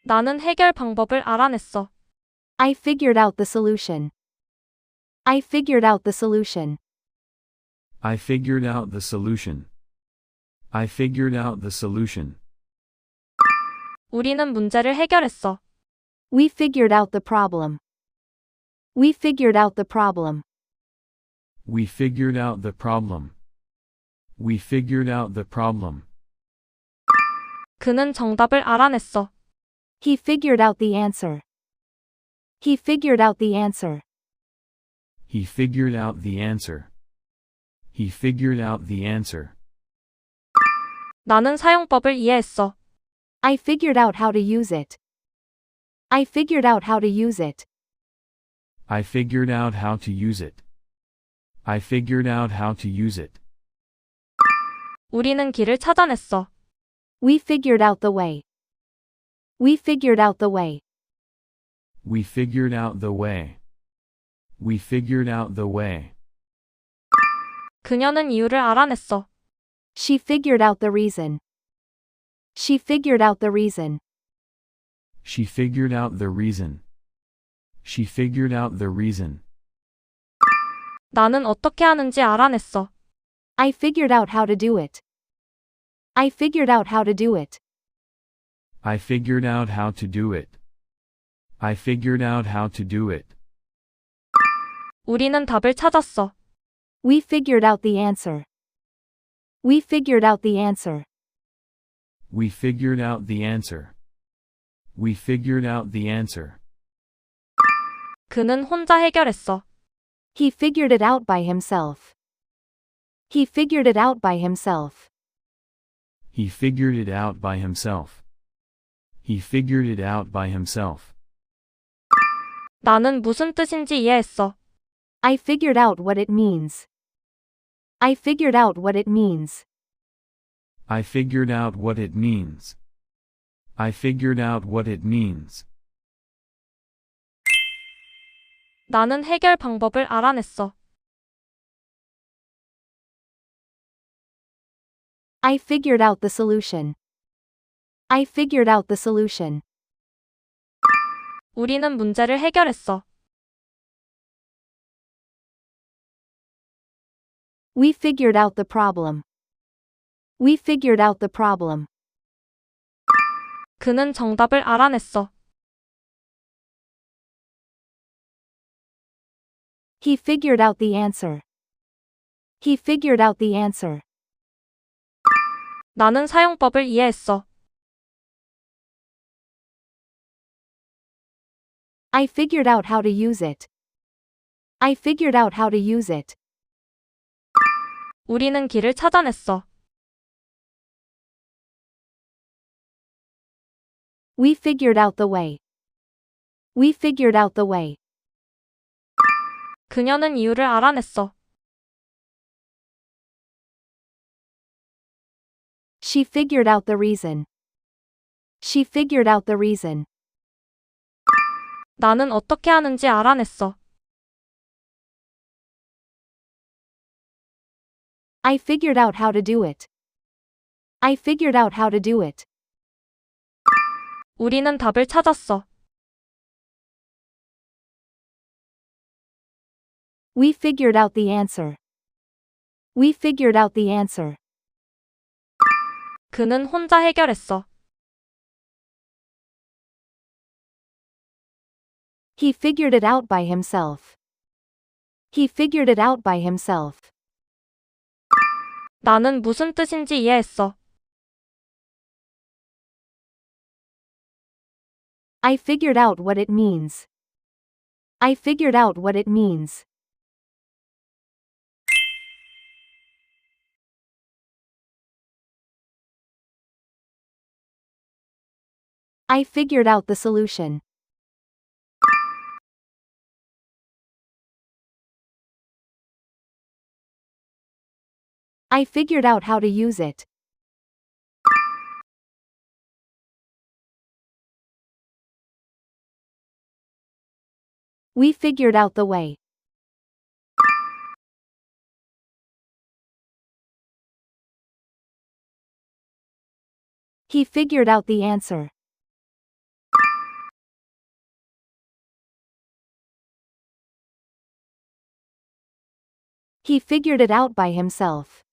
나는 해결 방법을 알아냈어. I figured out the solution. I figured out the solution. I figured out the solution. I figured out the solution. 우리는 문제를 해결했어. We figured out the problem. We figured out the problem. We figured out the problem. We figured out the problem. 그는 정답을 알아냈어. He figured out the answer. He figured out the answer. He figured out the answer. He figured out the answer. 나는 사용법을 이해했어. I figured out how to use it. I figured out how to use it. I figured out how to use it. I figured out how to use it. 우리는 길을 찾아냈어. We figured out the way. We figured out the way. We figured out the way. We figured out the way. 그녀는 이유를 알아냈어. She figured out the reason. She figured out the reason. She figured out the reason. She figured out the reason. 나는 어떻게 하는지 알아냈어. I figured out how to do it. I figured out how to do it. I figured out how to do it. I figured out how to do it. 우리는 답을 찾았어. We figured out the answer. We figured out the answer. We figured out the answer. We figured out the answer. 그는 혼자 해결했어. He figured it out by himself. He figured it out by himself. He figured it out by himself. He figured it out by himself. 나는 무슨 뜻인지 이해했어. I figured out what it means. I figured out what it means. I figured out what it means. I figured out what it means. 나는 해결 방법을 알아냈어. I figured out the solution. I figured out the solution. 우리는 문제를 해결했어. We figured out the problem. We figured out the problem. 그는 정답을 알아냈어. He figured out the answer. He figured out the answer. 나는 사용법을 이해했어. I figured out how to use it. I figured out how to use it. 우리는 길을 찾아냈어. We figured out the way. We figured out the way. 그녀는 이유를 알아냈어. She figured out the reason. She figured out the reason. 나는 어떻게 하는지 알아냈어. I figured out how to do it. I figured out how to do it. 우리는 답을 찾았어. We figured out the answer. We figured out the answer. 그는 혼자 해결했어. He figured it out by himself. He figured it out by himself. 나는 무슨 뜻인지 이해했어. I figured out what it means. I figured out what it means. I figured out the solution. I figured out how to use it. We figured out the way. He figured out the answer. He figured it out by himself.